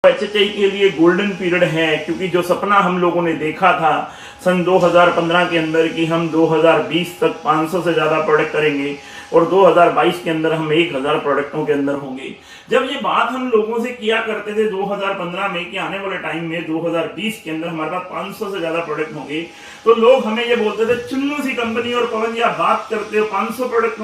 एचएचआई के लिए golden period है, क्योंकि जो सपना हम लोगों ने देखा था सन 2015 के अंदर कि हम 2020 तक 500 से ज़्यादा प्रोडक्ट करेंगे और 2022 के अंदर हम 1000 प्रोडक्टों के अंदर होंगे। जब ये बात हम लोगों से किया करते थे 2015 में कि आने वाले टाइम में 2020 के अंदर हमारे पास 500 से ज़्यादा प्रोडक्ट होंगे, तो लोग हमें ये बोलते थे चुन्नू सी कंपनी और पवन जी आप बात करते हो 500 प्रोडक्ट,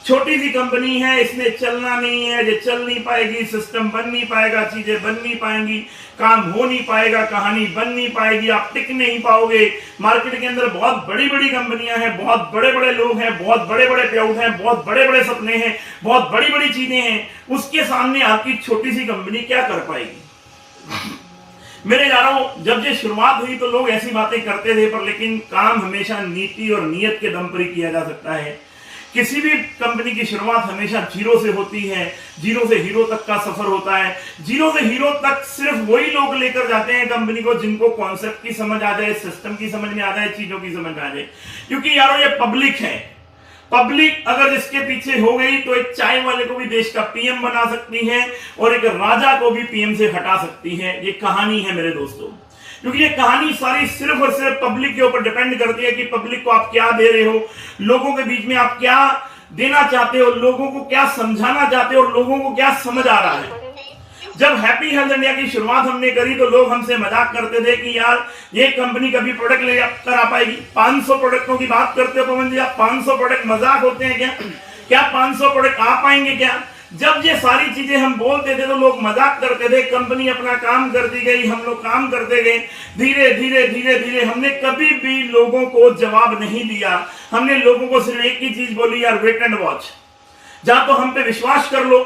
छोटी सी कंपनी है, इसमें चलना नहीं है, ये चल नहीं पाएगी, सिस्टम बन नहीं पाएगा, चीजें बन नहीं पाएंगी, काम हो नहीं पाएगा, कहानी बन नहीं पाएगी, आप टिक नहीं पाओगे। मार्केट के अंदर बहुत बड़ी बड़ी कंपनियां हैं, बहुत बड़े बड़े लोग हैं, बहुत बड़े बड़े पेआउट हैं, बहुत बड़े बड़े सपने हैं, बहुत बड़ी बड़ी चीजें हैं, उसके सामने आपकी छोटी सी कंपनी क्या कर पाएगी। मेरे यारों, जब ये शुरुआत हुई तो लोग ऐसी बातें करते थे, पर लेकिन काम हमेशा नीति और नियत के दम पर ही किया जा सकता है। किसी भी कंपनी की शुरुआत हमेशा जीरो से होती है, जीरो से हीरो तक का सफर होता है। जीरो से हीरो तक सिर्फ वही लोग लेकर जाते हैं कंपनी को जिनको कॉन्सेप्ट की समझ आ जाए, सिस्टम की समझ में आ जाए, चीजों की समझ आ जाए। क्योंकि यारों ये पब्लिक है, पब्लिक अगर इसके पीछे हो गई तो एक चाय वाले को भी देश का पीएम बना सकती है और एक राजा को भी पीएम से हटा सकती है। ये कहानी है मेरे दोस्तों, क्योंकि ये कहानी सारी सिर्फ और सिर्फ पब्लिक के ऊपर डिपेंड करती है कि पब्लिक को आप क्या दे रहे हो, लोगों के बीच में आप क्या देना चाहते हो, लोगों को क्या समझाना चाहते हो और लोगों को क्या समझ आ रहा है। जब हैप्पी हेल्थ इंडिया की शुरुआत हमने करी तो लोग हमसे मजाक करते थे कि यार ये कंपनी कभी प्रोडक्ट ले कर आ पाएगी। 500 प्रोडक्टों की बात करते हो पवन जी, आप 500 प्रोडक्ट मजाक होते हैं क्या? क्या 500 प्रोडक्ट आ पाएंगे क्या? जब ये सारी चीजें हम बोलते थे तो लोग मजाक करते थे। कंपनी अपना काम करती गई, हम लोग काम करते गए, धीरे धीरे धीरे धीरे हमने कभी भी लोगों को जवाब नहीं दिया। हमने लोगों को सिर्फ एक ही चीज बोली, यार वेट एंड वॉच, जा तो हम पे विश्वास कर लो,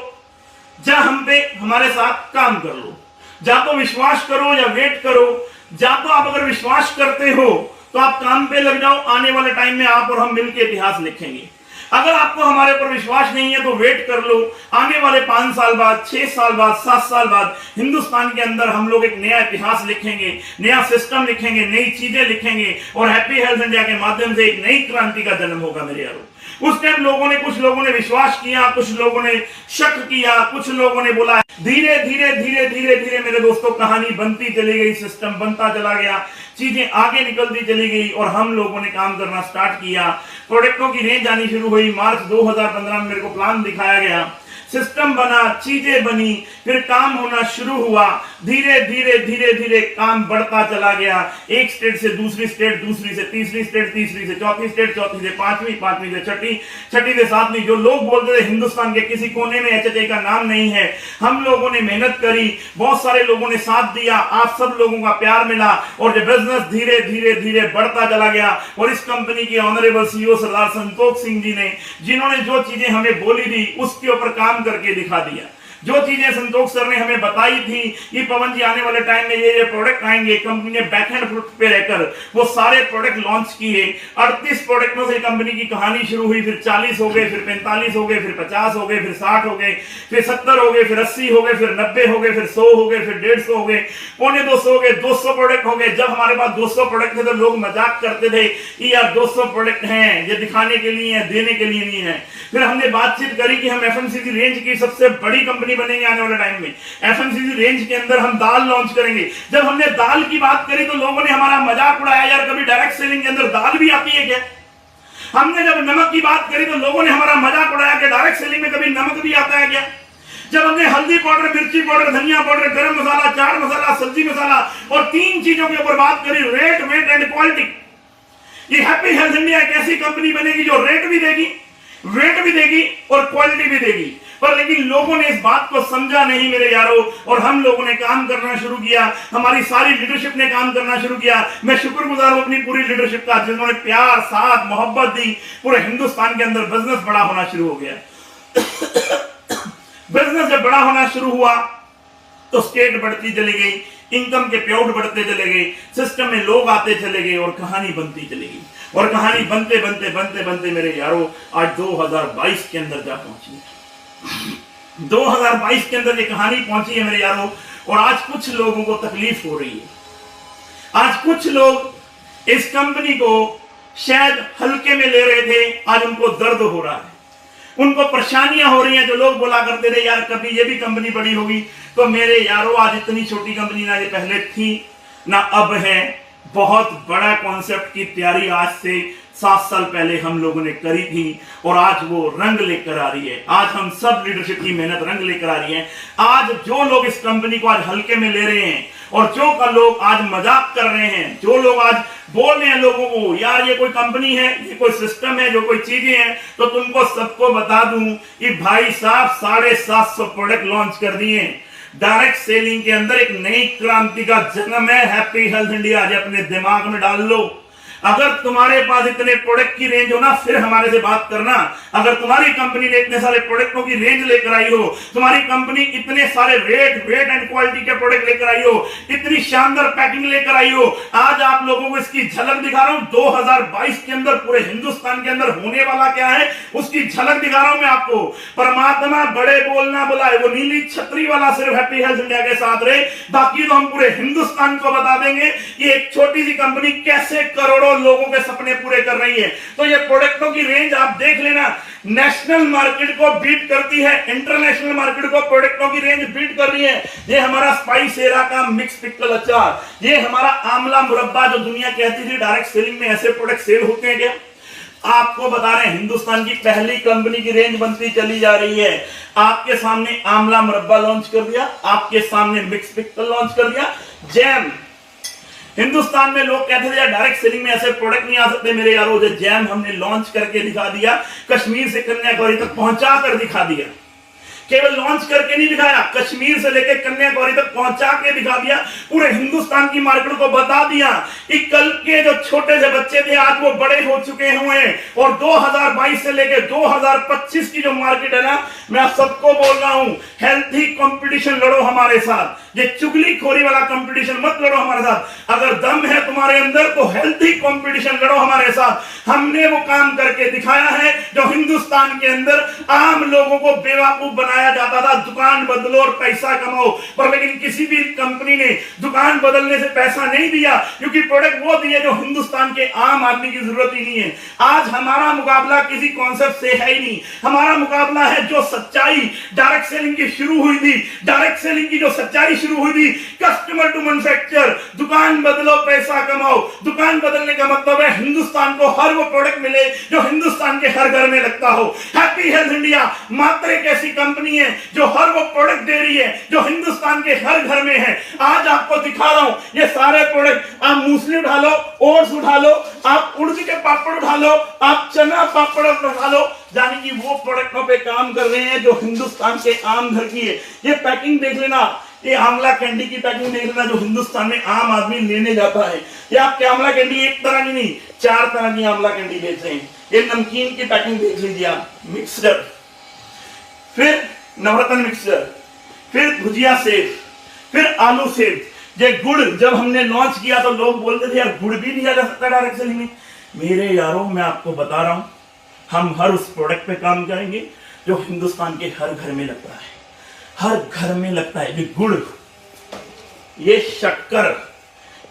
जा हम पे हमारे साथ काम कर लो, जा तो विश्वास करो या वेट करो। जा तो आप अगर विश्वास करते हो तो आप काम पे लग जाओ, आने वाले टाइम में आप और हम मिलकर इतिहास लिखेंगे। अगर आपको हमारे ऊपर विश्वास नहीं है तो वेट कर लो, आने वाले 5 साल बाद, 6 साल बाद, 7 साल बाद हिंदुस्तान के अंदर हम लोग एक नया इतिहास लिखेंगे, नया सिस्टम लिखेंगे, नई चीजें लिखेंगे और हैप्पी हेल्थ इंडिया के माध्यम से एक नई क्रांति का जन्म होगा मेरे यारों। उस टाइम कुछ लोगों ने विश्वास किया, कुछ लोगों ने शक किया, कुछ लोगों ने बोला। धीरे धीरे धीरे धीरे धीरे मेरे दोस्तों कहानी बनती चली गई, सिस्टम बनता चला गया, चीजें आगे निकलती चली गई और हम लोगों ने काम करना स्टार्ट किया। प्रोडक्टों की रेंज आनी शुरू हुई। मार्च 2015 में मेरे को प्लान दिखाया गया, सिस्टम बना, चीजें बनी, फिर काम होना शुरू हुआ। धीरे धीरे धीरे धीरे काम बढ़ता चला गया, एक स्टेट से दूसरी स्टेट, दूसरी से तीसरी स्टेट, तीसरी से चौथी स्टेट, चौथी से पांचवी, पांचवी से छठी, छठी से सातवीं। जो लोग बोलते थे हिंदुस्तान के किसी कोने में एचएचआई का नाम नहीं है, हम लोगों ने मेहनत करी, बहुत सारे लोगों ने साथ दिया, आप सब लोगों का प्यार मिला और ये बिजनेस धीरे धीरे धीरे बढ़ता चला गया। और इस कंपनी के ऑनरेबल सीईओ सरदार संतोष सिंह जी ने, जिन्होंने जो चीजें हमें बोली थी उसके ऊपर काम करके दिखा दिया। जो चीजें संतोष सर ने हमें बताई थी कि पवन जी आने वाले टाइम में ये प्रोडक्ट आएंगे, कंपनी ने बैकएंड पे रहकर वो सारे प्रोडक्ट लॉन्च किए। 38 प्रोडक्टों से कंपनी की कहानी शुरू हुई, फिर 40 हो गए, फिर 45 हो गए, फिर 50 हो गए, फिर 60 हो गए, फिर 70 हो गए, फिर 80 हो गए, फिर 90 हो गए, फिर 100 हो गए, फिर 150 हो गए, 250 हो गए, 200 प्रोडक्ट हो गए। जब हमारे पास 200 प्रोडक्ट थे तो लोग मजाक करते थे कि यार 200 प्रोडक्ट हैं, ये दिखाने के लिए है, देने के लिए नहीं है। फिर हमने बातचीत करी कि हम एफएमसीजी रेंज की सबसे बड़ी कंपनी बनेंगे आने वाले टाइम में। एफएमसीजी रेंज के अंदर हम दाल लॉन्च करेंगे। जब हमने दाल की बात करी तो लोगों ने हमारा मजाक उड़ाया, यार कभी डायरेक्ट सेलिंग के अंदर दाल भी आती है क्या? हमने जब नमक की बात करी तो लोगों ने हमारा मजाक उड़ाया कि डायरेक्ट सेलिंग में कभी नमक भी आता है क्या? जब हमने हल्दी पाउडर, मिर्ची पाउडर, धनिया पाउडर, गरम मसाला, चाट मसाला, सब्जी मसाला और 3 चीजों के ऊपर बात करी, रेट, वेट एंड क्वालिटी। ये हैप्पी हेल्थ इंडिया एक ऐसी कंपनी बनेगी जो रेट भी देगी, वेट भी देगी और क्वालिटी भी देगी। पर लेकिन लोगों ने इस बात को समझा नहीं मेरे यारों, और हम लोगों ने काम करना शुरू किया, हमारी सारी लीडरशिप ने काम करना शुरू किया। मैं शुक्रगुजार हूं अपनी पूरी लीडरशिप का, जिन्होंने प्यार, साथ, मोहब्बत दी। पूरे हिंदुस्तान के अंदर बिजनेस बड़ा होना शुरू हो गया। बिजनेस जब बड़ा होना शुरू हुआ तो स्टेट बढ़ती चली गई, इनकम के पेआउट बढ़ते चले गए, सिस्टम में लोग आते चले गए और कहानी बनती चली गई। और कहानी बनते बनते बनते बनते मेरे यारों आज 2022 के अंदर जा पहुंची है। 2022 के अंदर ये कहानी पहुंची है मेरे यारों। और आज कुछ लोगों को तकलीफ हो रही है, आज कुछ लोग इस कंपनी को शायद हल्के में ले रहे थे, आज उनको दर्द हो रहा है। उनको परेशानियां हो रही हैं। जो लोग बोला करते थे यार कभी ये भी कंपनी बड़ी होगी, तो मेरे यारों आज इतनी छोटी कंपनी ना ये पहले थी ना अब है। बहुत बड़ा कॉन्सेप्ट की तैयारी आज से 7 साल पहले हम लोगों ने करी थी और आज वो रंग लेकर आ रही है। आज हम सब लीडरशिप की मेहनत रंग लेकर आ रही है। आज जो लोग इस कंपनी को आज हल्के में ले रहे हैं और जो का लोग आज मजाक कर रहे हैं, जो लोग आज बोल रहे हैं लोगों को यार ये कोई कंपनी है, ये कोई सिस्टम है, जो कोई चीजें हैं, तो तुमको सबको बता दूं कि भाई साहब 750 प्रोडक्ट लॉन्च कर दिए। डायरेक्ट सेलिंग के अंदर एक नई क्रांति का जन्म है। हैप्पी हेल्थ इंडिया आज अपने दिमाग में डाल लो। अगर तुम्हारे पास इतने प्रोडक्ट की रेंज हो ना, फिर हमारे से बात करना। अगर तुम्हारी कंपनी ने इतने सारे प्रोडक्टों की रेंज लेकर आई हो, तुम्हारी कंपनी इतने सारे वेट एंड क्वालिटी के प्रोडक्ट लेकर आई हो, इतनी शानदार पैकिंग लेकर आई हो, आज आप लोगों को इसकी झलक दिखा रहा हूं। 2022 के अंदर पूरे हिंदुस्तान के अंदर होने वाला क्या है उसकी झलक दिखा रहा हूं मैं आपको। परमात्मा बड़े बोलना बुलाए, वो नीली छतरी वाला सिर्फ हैप्पी हेल्थ इंडिया के साथ रहे, बाकी तो हम पूरे हिंदुस्तान को बता देंगे कि एक छोटी सी कंपनी कैसे करोड़ों लोगों के सपने पूरे कर रही है। तो ये प्रोडक्टों की रेंज आप देख लेना, नेशनल मार्केट को बीट करती है, इंटरनेशनल मार्केट को प्रोडक्टों की रेंज बीट कर रही है। ये हमारा स्पाइस एरा का मिक्स पिकल अचार, ये हमारा आंवला मुरब्बा, जो दुनिया कहती थी डायरेक्ट सेलिंग में ऐसे प्रोडक्ट सेल होते हैं क्या, आपको बता रहे हैं हिंदुस्तान की पहली कंपनी की रेंज बनती चली जा रही है। आपके सामने आंवला मुरब्बा लॉन्च कर दिया, आपके सामने मिक्स पिकल लॉन्च कर दिया, जैम। हिंदुस्तान में लोग कहते थे डायरेक्ट सेलिंग में ऐसे प्रोडक्ट नहीं आ सकते मेरे यारों, जो जैम हमने लॉन्च करके दिखा दिया, कश्मीर से कन्याकुमारी तक पहुंचा कर दिखा दिया। केवल लॉन्च करके नहीं दिखाया, कश्मीर से लेकर कन्याकुमारी तक पहुंचा के दिखा दिया, पूरे हिंदुस्तान की मार्केट को बता दिया कि कल के जो छोटे से बच्चे थे आज वो बड़े हो चुके हुए। और 2022 से लेकर 2025 की जो मार्केट है ना, मैं आप सबको बोल रहा हूं हेल्थी कंपटीशन लड़ो हमारे साथ, ये चुगलीखोरी वाला कंपटीशन मत लड़ो हमारे साथ। अगर दम है तुम्हारे अंदर तो हेल्थी कंपटीशन लड़ो हमारे साथ। हमने वो काम करके दिखाया है जो हिंदुस्तान के अंदर आम लोगों को बेवकूफ बनाया जाता था, दुकान बदलो और पैसा कमाओ, पर लेकिन किसी भी कंपनी ने दुकान बदलने से पैसा नहीं दिया, क्योंकि प्रोडक्ट वो दिए जो हिंदुस्तान के आम आदमी की जरूरत ही नहीं है। आज हमारा मुकाबला किसी कॉन्सेप्ट से है ही नहीं, हमारा मुकाबला है जो सच्चाई डायरेक्ट सेलिंग की शुरू हुई थी, डायरेक्ट सेलिंग की जो सच्चाई शुरू हुई थी, कस्टमर टू मैन्युफैक्चर, दुकान बदलो पैसा कमाओ। दुकान बदलने का मतलब है हिंदुस्तान को हर वो प्रोडक्ट मिले जो हिंदुस्तान के हर घर में लगता हो। हैप्पी हेल्थ इंडिया मात्र एक ऐसी कंपनी है जो हर वो प्रोडक्ट दे रही है जो हिंदुस्तान के हर घर में है। आज आपको दिखा रहा हूं ये सारे प्रोडक्ट, आप मूसली उठा लो, ओट्स उठा लो, आप उड़द के पापड़ उठा लो, आप चना पापड़ उठा लो, यानी कि वो प्रोडक्टों पे काम कर रहे हैं जो हिंदुस्तान के आम घर की है। ये पैकिंग देख लेना, ये आंवला कैंडी की पैकिंग देख लेना जो हिंदुस्तान में आम आदमी लेने जाता है। ये आपके आंवला कैंडी एक तरह की नहीं, 4 तरह की आंवला कैंडी बेच रहे हैं। ये नमकीन की पैकिंग देख लीजिए आप, मिक्सचर, फिर नवरत्न मिक्सचर, फिर भुजिया सेव, फिर आलू सेव। ये गुड़ जब हमने लॉन्च किया तो लोग बोलते थे यार गुड़ भी दिया जा सकता डायरेक्ट सेलिंग में। मेरे यारों मैं आपको बता रहा हूं हम हर उस प्रोडक्ट पे काम करेंगे जो हिंदुस्तान के हर घर में लगता है, हर घर में लगता है। ये गुड़, ये शक्कर,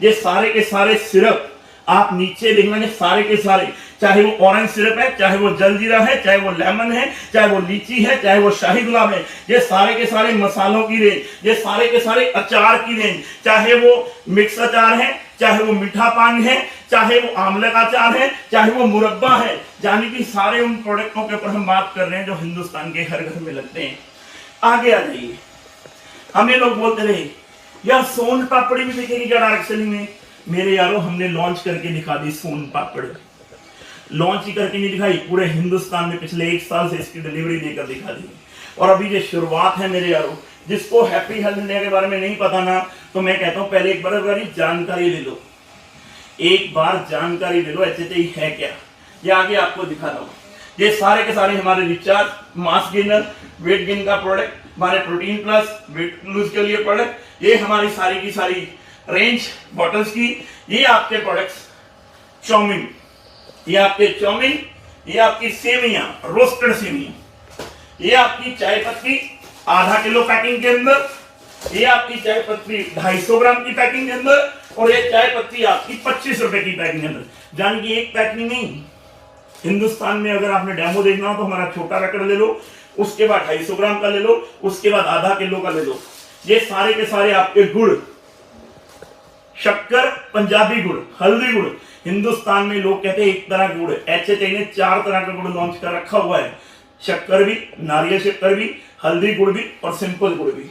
ये सारे के सारे सिरप, आप नीचे देखना सारे के सारे, चाहे वो ऑरेंज सिरप है, चाहे वो जलजीरा है, चाहे वो लेमन है, चाहे वो लीची है, चाहे वो शाही गुलाब है, ये सारे के सारे मसालों की रेंज, ये सारे के सारे अचार की रेंज, चाहे वो मिक्स अचार है, चाहे वो मीठा पान है, चाहे वो आंवले का अचार है, चाहे वो मुरब्बा है, यानी कि सारे उन प्रोडक्टों के ऊपर हम बात कर रहे हैं जो हिंदुस्तान के हर घर में लगते हैं। आगे आ जाइए, हमें लोग बोलते रहे यार सोन पापड़ी भी दिखेगी क्या डायरेक्ट सेलिंग में। मेरे यारों हमने लॉन्च करके दिखा दी सोन पापड़, लॉन्च ही करके नहीं दिखाई, पूरे हिंदुस्तान में पिछले 1 साल से इसकी डिलीवरी देकर दिखा दी। और अभी ये शुरुआत है मेरे यारों। जिसको हैप्पी हेल्थ इंडिया के बारे में नहीं पता ना, तो मैं कहता हूं पहले एक बार जानकारी ले लो, एक बार जानकारी ले लो HHI है क्या। ये आगे आपको दिखाता हूं। ये सारे के सारे हमारे recharge, mass gainer, weight gain का प्रोडक्ट, हमारे प्रोटीन प्लस, वेट लूज के लिए प्रोडक्ट, ये हमारी सारी की सारी रेंज बॉटल्स की। ये आपके प्रोडक्ट्स चाउमीन, ये आपके चाउमीन, ये आपकी सेवियां, रोस्टेड सेवियां, ये आपकी चाय पत्ती आधा किलो पैकिंग के अंदर, ये आपकी चाय पत्ती 250 ग्राम की पैकिंग के अंदर, और ये चाय पत्ती आपकी 25 रुपए की पैकिंग के अंदर। यानी कि एक पैकिंग नहीं, हिंदुस्तान में अगर आपने डेमो देखना हो तो हमारा छोटा पैकेट ले लो, उसके बाद 250 ग्राम का ले लो, उसके बाद आधा किलो का ले लो। ये सारे के सारे आपके गुड़, शक्कर, पंजाबी गुड़, हल्दी गुड़। हिंदुस्तान में लोग कहते हैं एक तरह का गुड़, HHI ने 4 तरह का गुड़ लॉन्च कर रखा हुआ है, शक्कर भी, नारियल शक्कर भी, हल्दी गुड़ भी और सिंपल गुड़ भी।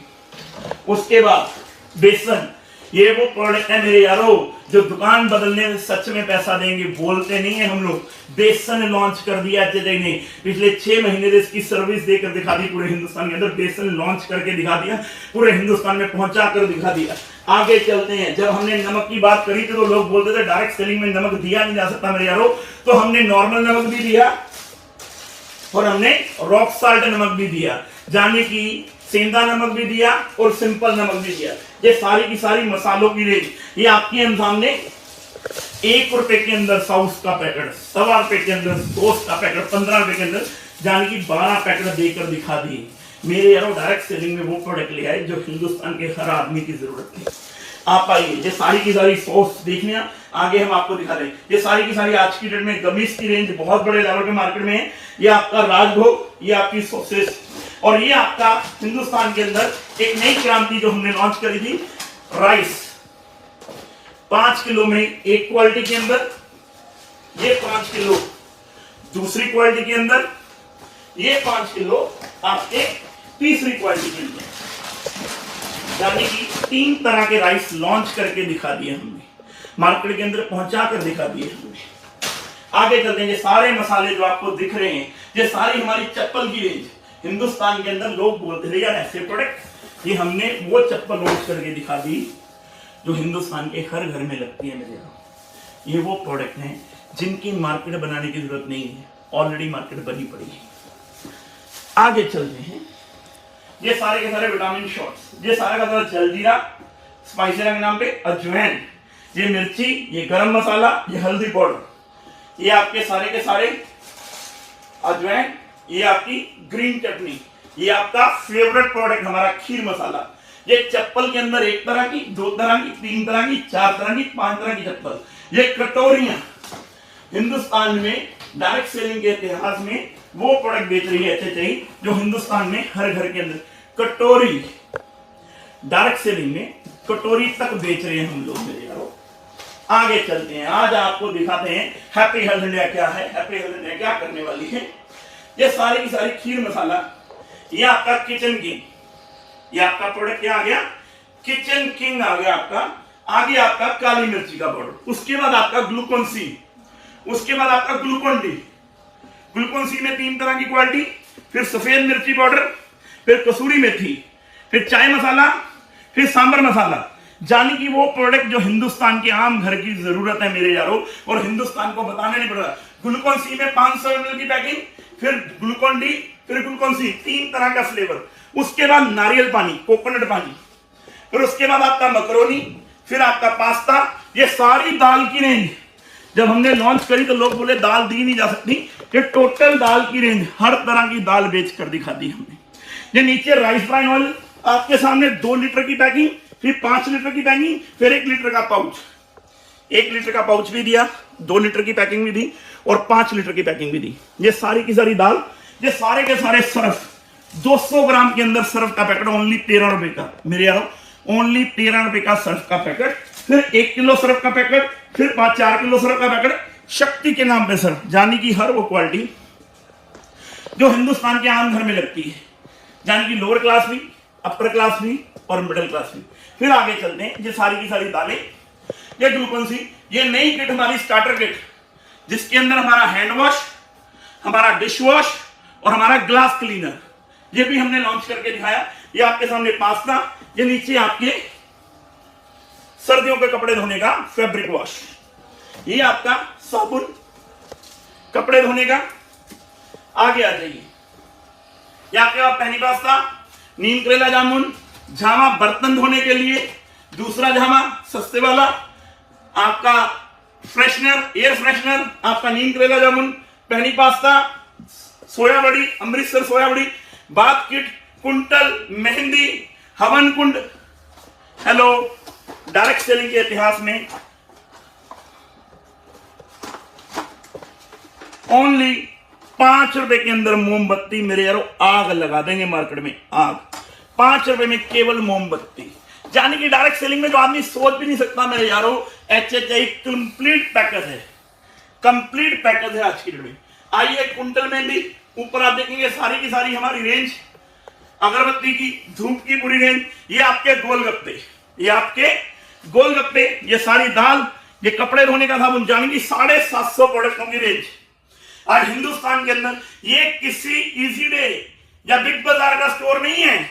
उसके बाद बेसन, ये वो प्रोडक्ट है मेरे यारों जो दुकान बदलने में सच में पैसा देंगे, बोलते नहीं है हम लोग। बेसन लॉन्च कर दिया HHI ने, पिछले 6 महीने से इसकी सर्विस देकर दिखा दी पूरे हिंदुस्तान के अंदर। बेसन लॉन्च करके दिखा दिया, पूरे हिंदुस्तान में पहुंचा कर दिखा दिया। आगे चलते हैं, जब हमने नमक की बात करी थी तो लोग बोलते थे डायरेक्ट सेलिंग में नमक दिया नहीं जा सकता मेरे यारों, तो हमने नॉर्मल नमक भी दिया और हमने रॉक साल्ट नमक भी दिया, यानी कि सेंधा नमक भी दिया और सिंपल नमक भी दिया। ये सारी की सारी मसालों की रेंज ये आपके सामने 1 रुपए के अंदर सॉस का पैकेट, 1.25 रुपए के अंदर सॉस का पैकेट, 15 रुपए के अंदर, यानी कि 12 पैकेट देकर दिखा दिए मेरे यारों। डायरेक्ट सेलिंग में वो प्रोडक्ट ले आए जो हिंदुस्तान के हर आदमी की जरूरत थी। आप आइए, ये सारी की सारी सॉस देखने आगे हम आपको दिखा रहे हैं। ये सारी की सारी आज की डेट में गमीज की रेंज बहुत बड़े लेवल पे मार्केट में है। ये आपका राजभोग, ये आपकी सॉसेस, और ये आपका हिंदुस्तान के अंदर एक नई क्रांति जो हमने लॉन्च करी थी, राइस 5 किलो में एक क्वालिटी के अंदर, ये 5 किलो दूसरी क्वालिटी के अंदर, ये 5 किलो आपके तीसरी क्वालिटी के अंदर, यानी कि 3 तरह के राइस लॉन्च करके दिखा दिए हमने, मार्केट के अंदर पहुंचा कर दिखा दिए हमने। आगे चलते हैं, ये सारे मसाले जो आपको दिख रहे हैं, ये सारी हमारी चप्पल की रेंज। हिंदुस्तान के अंदर लोग बोलते थे यार ऐसे प्रोडक्ट, ये हमने वो चप्पल लॉन्च करके दिखा दी जो हिंदुस्तान के हर घर में लगती है मेरे यहाँ। ये वो प्रोडक्ट हैं जिनकी मार्केट बनाने की जरूरत नहीं है, ऑलरेडी मार्केट बनी पड़ी है। आगे चलते हैं, ये सारे के सारे विटामिन शॉट्स, ये सारा का सारा जलजीरा स्पाइसर के नाम पे, अजवाइन, ये मिर्ची, ये गरम मसाला, ये हल्दी पाउडर, ये आपके सारे के सारे अजवाइन, ये आपकी ग्रीन चटनी, ये आपका फेवरेट प्रोडक्ट हमारा खीर मसाला। ये चप्पल के अंदर 1 तरह की, 2 तरह की, 3 तरह की, 4 तरह की, 5 तरह की चप्पल। ये कटोरियां हिंदुस्तान में डायरेक्ट सेलिंग के इतिहास में वो प्रोडक्ट बेच रही है HHI जो हिंदुस्तान में हर घर के अंदर कटोरी, डायरेक्ट सेलिंग में कटोरी तक बेच रहे हैं हम लोग मेरे यारों। आगे चलते हैं, आज आपको दिखाते हैं हैप्पी हेल्थ इंडिया क्या है, हैप्पी हेल्थ इंडिया क्या करने वाली है। ये सारी की सारी खीर मसाला, ये आपका किचन किंग, ये आपका प्रोडक्ट क्या आ गया, किचन किंग आ गया आपका। आगे आपका काली मिर्ची का पाउडर, उसके बाद आपका ग्लूकोन सी, उसके बाद आपका ग्लूकोन डी। ग्लूकोन सी में 3 तरह की क्वालिटी, फिर सफेद मिर्ची पाउडर, फिर कसूरी मेथी, फिर चाय मसाला, फिर सांबर मसाला, यानी कि वो प्रोडक्ट जो हिंदुस्तान के आम घर की जरूरत है मेरे यारों, और हिंदुस्तान को बताने नहीं पड़ रहा। ग्लूकोन सी में 500 ml की पैकिंग, फिर ग्लूकोन डी, फिर ग्लूकोन सी, 3 तरह का फ्लेवर। उसके बाद नारियल पानी, कोकोनट पानी, फिर उसके बाद आपका मकरोनी, फिर आपका पास्ता। ये सारी दाल की रेंज जब हमने लॉन्च करी तो लोग बोले दाल दी नहीं जा सकती, ये टोटल दाल की रेंज, हर तरह की दाल बेच कर दिखा दी हमने। ये नीचे राइस ब्राइन ऑयल आपके सामने 2 लीटर की पैकिंग, फिर 5 लीटर की पैकिंग, फिर 1 लीटर का पाउच, 1 लीटर का पाउच भी दिया, 2 लीटर की पैकिंग भी दी और 5 लीटर की पैकिंग भी दी। ये सारी की सारी दाल, ये सारे के सारे सर्फ, 200 ग्राम के अंदर सर्फ का पैकेट ओनली 13 रुपए का मेरे यारों, ओनली 13 रुपए का सर्फ का पैकेट, फिर 1 किलो सर्फ का पैकेट, फिर 4 किलो सर्फ का पैकेट, शक्ति के नाम पे सर्फ, यानी कि हर वो क्वालिटी जो हिंदुस्तान के आम घर में लगती है, यानी कि लोअर क्लास भी, अपर क्लास भी और मिडिल क्लास भी। फिर आगे चलते हैं, ये सारी की सारी दालें, ये ग्लूकोन सी, ये नई किट हमारी स्टार्टर किट, जिसके अंदर हमारा हैंड वॉश, हमारा डिश वॉश और हमारा ग्लास क्लीनर, ये भी हमने लॉन्च करके दिखाया। ये आपके सामने पास्ता, ये नीचे आपके सर्दियों के कपड़े धोने का फैब्रिक वॉश, ये आपका साबुन कपड़े धोने का। आगे आ जाइए, ये आपके पास पहनी पास्ता, नीम करेला जामुन, झामा बर्तन धोने के लिए, दूसरा झामा सस्ते वाला आपका फ्रेशनर, एयर फ्रेशनर, आपका नीम करेला जामुन, पहनी पास्ता, सोया बड़ी, अमृतसर सोया बड़ी, बाथ किट, कुंटल, मेहंदी, हवन कुंड। हेलो, डायरेक्ट सेलिंग के इतिहास में ओनली 5 रुपए के अंदर मोमबत्ती मेरे यारो आग लगा देंगे मार्केट में, आग 5 रुपए में केवल मोमबत्ती, यानी कि डायरेक्ट सेलिंग में जो आदमी सोच भी नहीं सकता मेरे यारो। HHI कंप्लीट पैकेज है, कंप्लीट पैकेज है आज की डेट में। आइए कुंटल में भी ऊपर आप देखेंगे सारी की सारी हमारी रेंज, अगरबत्ती की, धूप की पूरी रेंज, ये आपके गोलगप्पे, ये आपके गोलगप्पे, ये सारी दाल, ये कपड़े धोने का साबुन, जाने की 750 प्रोडक्टों की रेंज आज हिंदुस्तान के अंदर। ये किसी इजी डे या बिग बाजार का स्टोर नहीं है,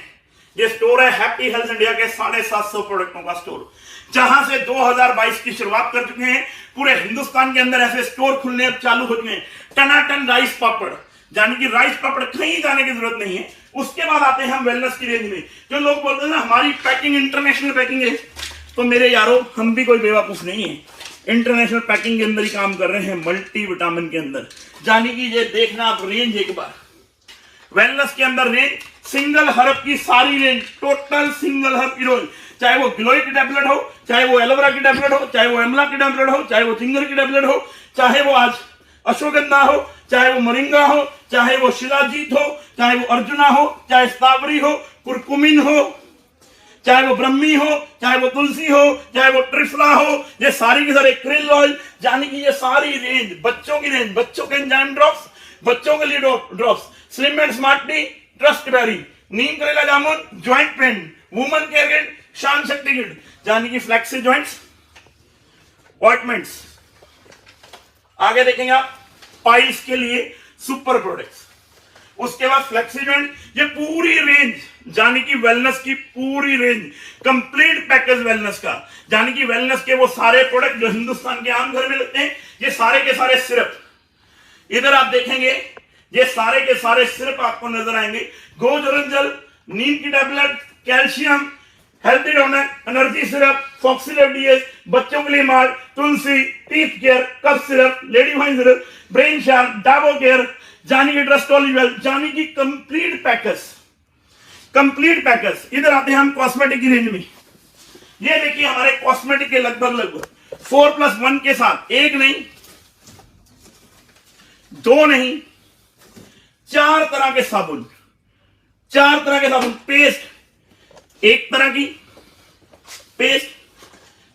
ये स्टोर है हैप्पी हेल्थ इंडिया के 750 प्रोडक्टों का स्टोर, जहां से 2022 की शुरुआत कर चुके हैं। पूरे हिंदुस्तान के अंदर ऐसे स्टोर खुलने अब चालू हो चुके हैं। टनाटन राइस पापड़, यानी कि राइस पापड़ कहीं जाने की जरूरत नहीं है। उसके बाद आते हैं हम वेलनेस की रेंज में। जो लोग बोलते हैं ना हमारी पैकिंग इंटरनेशनल पैकिंग है, तो मेरे यारो हम भी कोई बेवकूफ नहीं है, इंटरनेशनल पैकिंग के अंदर ही काम कर रहे हैं, मल्टी विटामिन के अंदर। यानी कि ये देखना आप रेंज एक बार, वेलनेस के अंदर रेंज, सिंगल हर्ब की सारी रेंज, टोटल सिंगल हर्ब की रेंज, चाहे वो गिलोय की टैबलेट हो, चाहे वो एलोवेरा की टैबलेट हो, चाहे वो एमला की टैबलेट हो, चाहे वो जिंगर की टैबलेट हो, चाहे वो आज अश्वगंधा हो, चाहे वो मोरिंगा हो, चाहे वो शिलाजीत हो, चाहे वो अर्जुना हो, चाहे स्ट्रॉबेरी हो, कुरकुमिन हो, चाहे वो ब्रह्मी हो, चाहे वो तुलसी हो, चाहे वो ट्रिफला हो, ये सारी की सारी क्रिल ऑयल, यानी कि ये सारी रेंज, बच्चों की रेंज, बच्चों के एंजाइम ड्रॉप्स, बच्चों के लिए drops, slim and smart tea, trust berry, नीम करेला जामुन, joint pain, woman care kit, Shaan Shakti kit, यानी कि फ्लेक्सी ज्वाइंट्स, ऑइंटमेंट्स। आगे देखेंगे आप पाइल्स के लिए सुपर प्रोडक्ट्स, उसके बाद फ्लेक्सी ज्वाइंट, ये पूरी रेंज, यानी कि वेलनेस की पूरी रेंज, कंप्लीट पैकेज वेलनेस का, यानी कि वेलनेस के वो सारे प्रोडक्ट जो हिंदुस्तान के आम घर में लगते हैं, ये सारे के सारे सिरप, इधर आप देखेंगे ये सारे के सारे सिरप आपको नजर आएंगे। गोजरंजल, नीम की tablet, calcium, healthy donor, energy syrup, फॉक्सीलेव डीएस, बच्चों के लिए माल, तुलसी, teeth care, cough syrup, lady wine syrup, brain sharp, डाबो केयर, जानी की ट्रस्ट ऑलिव ऑयल, जानी की कंप्लीट पैकेज, कंप्लीट पैकेज। इधर आते हैं हम कॉस्मेटिक की रेंज में। ये देखिए हमारे कॉस्मेटिक के लगभग 4+1 के साथ, एक नहीं, दो नहीं, 4 तरह के साबुन, 4 तरह के साबुन, पेस्ट, एक तरह की पेस्ट,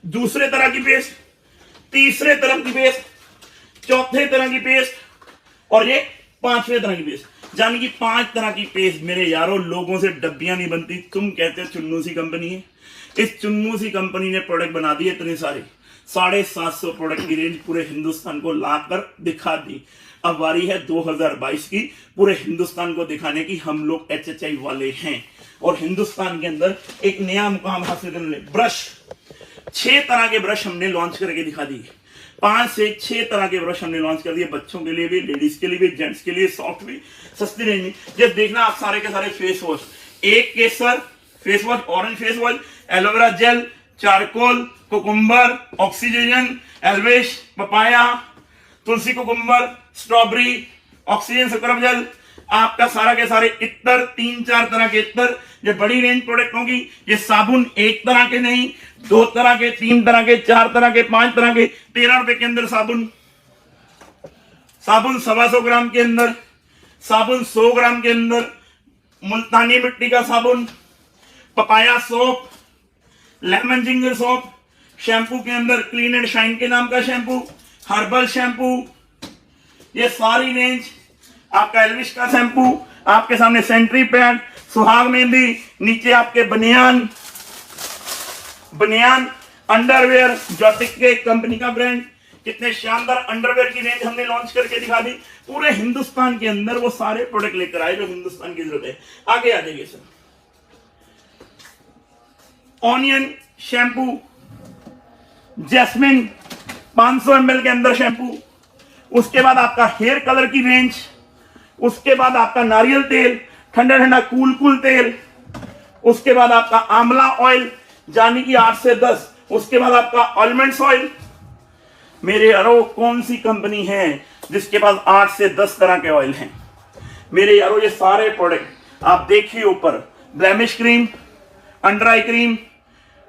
दूसरे तरह की पेस्ट, तीसरे तरह की पेस्ट, चौथे तरह की पेस्ट, और ये 5वें तरह की पेस्ट, यानी कि 5 तरह की पेस्ट। मेरे यारों लोगों से डब्बियां नहीं बनती। तुम कहते हो चुन्नू सी कंपनी है, इस चुन्नू सी कंपनी ने प्रोडक्ट बना दिए इतने सारे, 750 प्रोडक्ट की रेंज पूरे हिंदुस्तान को लाकर दिखा दी। अब बारी है 2022 की, पूरे हिंदुस्तान को दिखाने की हम लोग HHI वाले हैं, और हिंदुस्तान के अंदर एक नया मुकाम हासिल करने। ब्रश, 6 तरह के ब्रश हमने लॉन्च करके दिखा दिए, 5 से 6 तरह के ब्रश हमने लॉन्च कर दिए, बच्चों के लिए भी, लेडीज के लिए भी, जेंट्स के लिए, सॉफ्ट भी, सस्ती रेंज में। ये देखना आप सारे के सारे फेस वॉश, एक केसर face wash, orange face wash, aloe vera gel, charcoal, cucumber, oxygen, एल्वेश, पपाया, तुलसी cucumber, strawberry, oxygen scrub gel, आपका सारा के सारे इत्र, 3-4 तरह के इत्र, ये बड़ी रेंज प्रोडक्ट होगी। ये साबुन एक तरह के नहीं, 2 तरह के, 3 तरह के, 4 तरह के, 5 तरह के, 13 रुपए के अंदर साबुन, साबुन 125 ग्राम के अंदर, साबुन 100 ग्राम के अंदर, मुल्तानी मिट्टी का साबुन, papaya soap, lemon ginger soap, shampoo के अंदर क्लीन एंड शाइन के नाम का शैम्पू, हर्बल शैम्पू, ये सारी रेंज, आपका एल्विश का शैम्पू, आपके सामने सेंट्री पैड, सुहाग मेहंदी, नीचे आपके बनियान, अंडरवेयर, जॉटिक के कंपनी का ब्रांड। कितने शानदार अंडरवेयर की रेंज हमने लॉन्च करके दिखा दी। पूरे हिंदुस्तान के अंदर वो सारे प्रोडक्ट लेकर आए जो हिंदुस्तान की जरूरत है। आगे आ जाइए sir, onion shampoo, jasmine 500 ml के अंदर शैम्पू, उसके बाद आपका हेयर कलर की रेंज, उसके बाद आपका नारियल तेल, ठंडा ठंडा कूल तेल, उसके बाद आपका आंवला ऑयल, यानी कि 8 से 10, उसके बाद आपका आलमंड्स ऑयल। मेरे यारों कौन सी कंपनी है जिसके पास 8 से 10 तरह के ऑयल हैं? मेरे यारों ये सारे प्रोडक्ट आप देखिए ऊपर, blemish cream, under eye cream,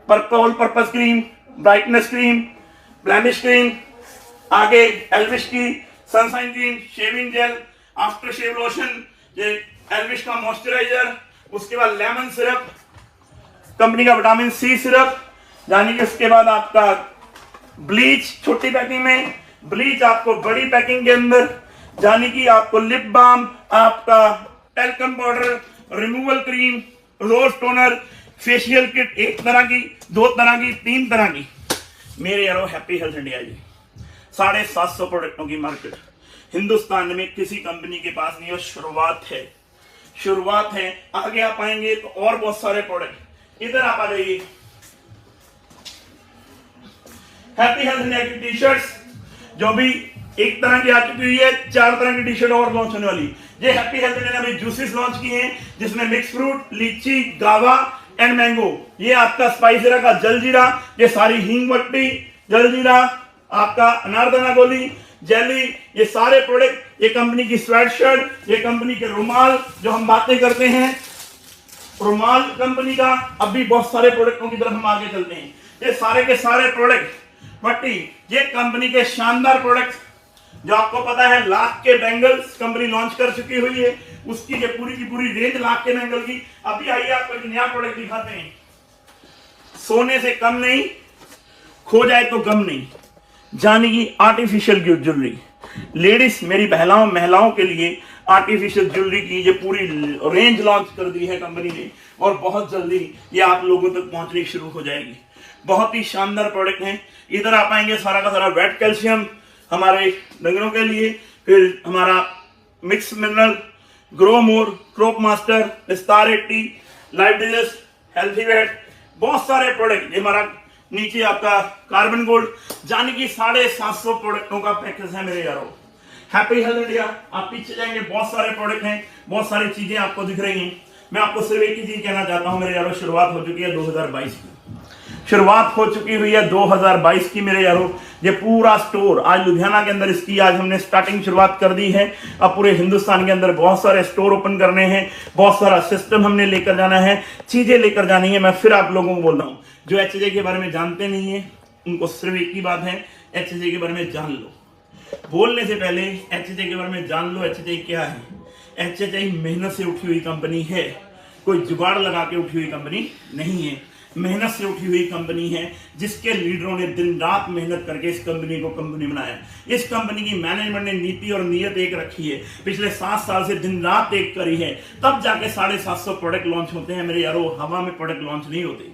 purple cream, brightness cream, blemish cream, आगे एल्विश की sunshine cream, shaving gel, after shave lotion, ये एल्विश का मॉइस्चराइजर, उसके बाद लेमन सिरप, कंपनी का विटामिन सी सिरप, यानी कि उसके बाद आपका ब्लीच छोटी पैकिंग में, ब्लीच आपको बड़ी पैकिंग के अंदर, यानी कि आपको लिप बाम, आपका टैल्कम पाउडर, रिमूवल क्रीम, रोज टोनर, फेशियल किट, एक तरह की, दो तरह की, तीन तरह की। मेरे यारो हैप्पी हेल्थ इंडिया जी 750 प्रोडक्टों की मार्केट हिंदुस्तान में किसी कंपनी के पास नहीं है। शुरुआत है। आगे आप आएंगे तो और बहुत सारे प्रोडक्ट। इधर आप आ जाइए, हैप्पी हेल्थ इंडिया की टी शर्ट्स जो भी एक तरह की आ चुकी हुई है, 4 तरह की टी शर्ट और लॉन्च होने वाली। ये हैप्पी हेल्थ इंडिया ने अभी जूसेस लॉन्च किए हैं जिसमें मिक्स फ्रूट, लीची, गावा एंड मैंगो। ये आपका स्पाइसरा का जलजीरा, ये सारी हींग वट्टी, जलजीरा, आपका अनारदाना गोली, जेली, ये सारे प्रोडक्ट, ये कंपनी की स्वेट शर्ट, ये कंपनी के रुमाल जो हम बातें करते हैं, रुमाल कंपनी का। अब भी बहुत सारे प्रोडक्टों की तरफ हम आगे चलते हैं। ये सारे के सारे प्रोडक्ट वट्टी, ये कंपनी के शानदार प्रोडक्ट जो आपको पता है, लाख के बैंगल्स कंपनी लॉन्च कर चुकी हुई है, उसकी ये पूरी की पूरी रेंज लाख के बैंगल की। अभी आइए आपको एक नया प्रोडक्ट दिखाते हैं। सोने से कम नहीं, खो जाए तो गम नहीं, जानी की आर्टिफिशियल ज्वेलरी। लेडीज मेरी महिलाओं के लिए आर्टिफिशियल ज्वेलरी की ये पूरी रेंज लॉन्च कर दी है कंपनी ने, और बहुत जल्दी ये आप लोगों तक पहुंचनी शुरू हो जाएगी। बहुत ही शानदार प्रोडक्ट है। इधर आप आएंगे, सारा का सारा वेट कैल्शियम हमारे डंगरों के लिए, फिर हमारा mix mineral, grow more, crop master, विस्तार 80, लाइफ डिजेस्ट, हेल्थी वेट, बहुत सारे प्रोडक्ट। ये हमारा नीचे आपका कार्बन गोल्ड, जाने की 750 प्रोडक्टों का पैकेज है मेरे यारों। हैप्पी हेल्थ इंडिया, आप पीछे जाएंगे, बहुत सारे प्रोडक्ट हैं, बहुत सारी चीजें आपको दिख रही हैं। मैं आपको सिर्फ एक ही चीज कहना चाहता हूं मेरे यारों, शुरुआत हो चुकी है 2022 की, शुरुआत हो चुकी हुई है 2022 की मेरे यारों। ये पूरा स्टोर आज लुधियाना के अंदर इसकी आज हमने स्टार्टिंग शुरुआत कर दी है। अब पूरे हिंदुस्तान के अंदर बहुत सारे स्टोर ओपन करने हैं, बहुत सारा सिस्टम हमने लेकर जाना है, चीजें लेकर जानी है। मैं फिर आप लोगों को बोल रहा हूं, जो एचजे के बारे में जानते नहीं है उनको सिर्फ एक ही बात है, एचजे के बारे में जान लो। बोलने से पहले एचजे के बारे में जान लो। एचजे क्या है? एचजे मेहनत से उठी हुई कंपनी है, कोई जुगाड़ लगा के उठी हुई कंपनी नहीं है, मेहनत से उठी हुई कंपनी है, जिसके लीडरों ने दिन रात मेहनत करके इस कंपनी को कंपनी बनाया। इस कंपनी की मैनेजमेंट ने नीति और नीयत एक रखी है, पिछले 7 साल से दिन रात एक करी है, तब जाके 750 प्रोडक्ट लॉन्च होते हैं मेरे यारों। हवा में प्रोडक्ट लॉन्च नहीं होते।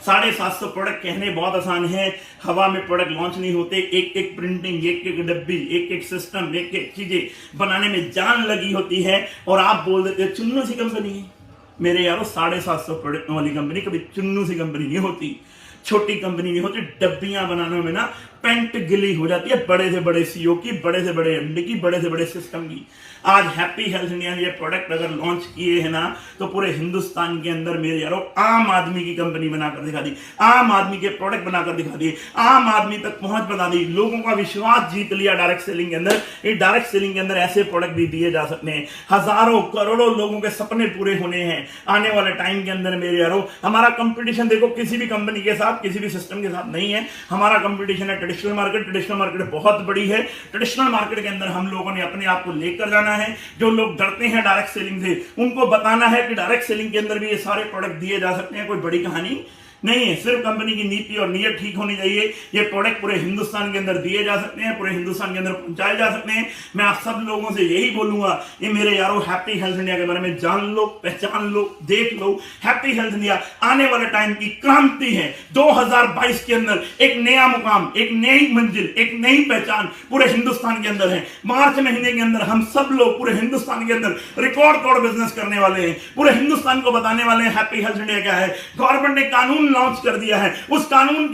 750 प्रोडक्ट कहने बहुत आसान है, हवा में प्रोडक्ट लॉन्च नहीं होते। एक एक प्रिंटिंग, एक एक डब्बी, एक एक सिस्टम, एक एक चीजें बनाने में जान लगी होती है, और आप बोल देते हो चुन्नू सी कंपनी है। मेरे यारों 750 प्रोडक्ट वाली कंपनी कभी चुन्नू सी कंपनी नहीं होती, छोटी कंपनी नहीं होती। डब्बियां बनाने में ना पेंट गिली हो जाती है बड़े से बड़े सीईओ की, बड़े से बड़े एमडी की, बड़े से बड़े सिस्टम की। आज हैप्पी हेल्थ इंडिया ने ये प्रोडक्ट अगर लॉन्च किए हैं ना, तो पूरे हिंदुस्तान के अंदर मेरे यारों आम आदमी की कंपनी बनाकर दिखा दी, आम आदमी के प्रोडक्ट बनाकर दिखा दिए, आम आदमी तक पहुंच बता दी, लोगों का विश्वास जीत लिया डायरेक्ट सेलिंग के अंदर। ये डायरेक्ट सेलिंग के अंदर ऐसे प्रोडक्ट भी दिए जा सकते हैं, हजारों करोड़ों लोगों के सपने पूरे होने हैं आने वाले टाइम के अंदर मेरे यारों। हमारा कंपटीशन देखो किसी भी कंपनी के साथ, किसी भी सिस्टम के साथ नहीं है। हमारा कंपटीशन है ट्रेडिशनल मार्केट। ट्रेडिशनल मार्केट बहुत बड़ी है। ट्रेडिशनल मार्केट के अंदर हम लोगों ने अपने आप को लेकर जाना है। जो लोग डरते हैं डायरेक्ट सेलिंग से, उनको बताना है कि डायरेक्ट सेलिंग के अंदर भी ये सारे प्रोडक्ट दिए जा सकते हैं, कोई बड़ी कहानी नहीं है। सिर्फ कंपनी की नीति और नीयत ठीक होनी चाहिए। ये प्रोडक्ट पूरे हिंदुस्तान के अंदर दिए जा सकते हैं, पूरे हिंदुस्तान के अंदर पहुंचाए जा सकते हैं। मैं आप सब लोगों से यही बोलूंगा, ये मेरे यारों हैप्पी हेल्थ इंडिया के बारे में जान लो, पहचान लो, देख लो। हैप्पी हेल्थ इंडिया आने वाले टाइम की क्रांति है। 2022 के अंदर एक नया मुकाम, एक नई मंजिल, एक नई पहचान पूरे हिंदुस्तान के अंदर है। मार्च महीने के अंदर हम सब लोग पूरे हिंदुस्तान के अंदर रिकॉर्ड तोड़ बिजनेस करने वाले हैं। पूरे हिंदुस्तान को बताने वाले हैं हैप्पी हेल्थ इंडिया क्या है। गवर्नमेंट ने कानून लॉन्च कर दिया है, उस कानून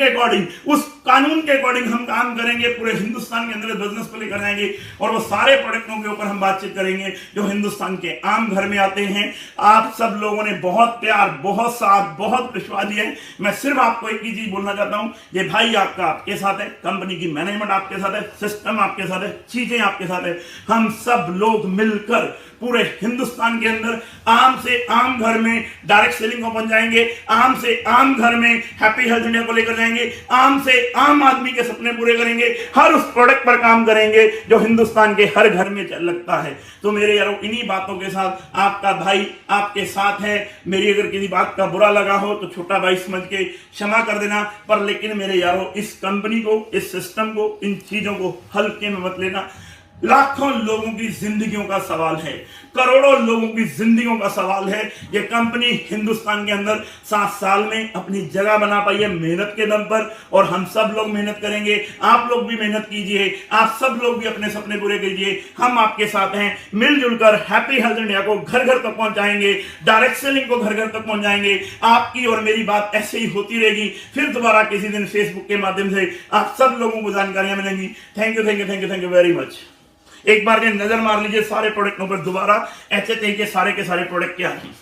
के अकॉर्डिंग हम काम करेंगे। पूरे हिंदुस्तान के अंदर बिजनेस को लेकर जाएंगे, और वो सारे प्रोडक्टों के ऊपर हम बातचीत करेंगे जो हिंदुस्तान के आम घर में आते हैं। आप सब लोगों ने बहुत प्यार, बहुत साथ, बहुत विश्वास दिया है। मैं सिर्फ आपको एक ही चीज बोलना चाहता हूं, ये भाई आपके साथ है, कंपनी की मैनेजमेंट आपके साथ है, सिस्टम आपके साथ है, चीजें आपके साथ है। हम सब लोग मिलकर पूरे हिंदुस्तान के अंदर आम से आम घर में डायरेक्ट सेलिंग को पहुंच जाएंगे, आम से आम घर में हैप्पी हेल्थ इंडिया को लेकर जाएंगे, आम से आम आदमी के सपने पूरे करेंगे, हर उस प्रोडक्ट पर काम करेंगे जो हिंदुस्तान के हर घर में लगता है। तो मेरे यारों, इन्हीं बातों के साथ आपका भाई आपके साथ है। मेरी अगर किसी बात का बुरा लगा हो तो छोटा भाई समझ के क्षमा कर देना, पर लेकिन मेरे यारों, इस कंपनी को, इस सिस्टम को, इन चीजों को हल्के में मत लेना। लाखों लोगों की जिंदगियों का सवाल है, करोड़ों लोगों की जिंदगियों का सवाल है। यह कंपनी हिंदुस्तान के अंदर 7 साल में अपनी जगह बना पाई है मेहनत के दम पर, और हम सब लोग मेहनत करेंगे। आप लोग भी मेहनत कीजिए, आप सब लोग भी अपने सपने पूरे कीजिए। हम आपके साथ हैं। मिलजुल कर हैप्पी हेल्थ इंडिया को घर घर तक पहुंचाएंगे, डायरेक्ट सेलिंग को घर घर तक पहुंचाएंगे। आपकी और मेरी बात ऐसे ही होती रहेगी। फिर दोबारा किसी दिन फेसबुक के माध्यम से आप सब लोगों को जानकारियां मिलेंगी। Thank you, thank you, thank you, thank you very much. एक बार नजर मार लीजिए सारे प्रोडक्टों पर दोबारा, HHI के सारे प्रोडक्ट क्या हैं।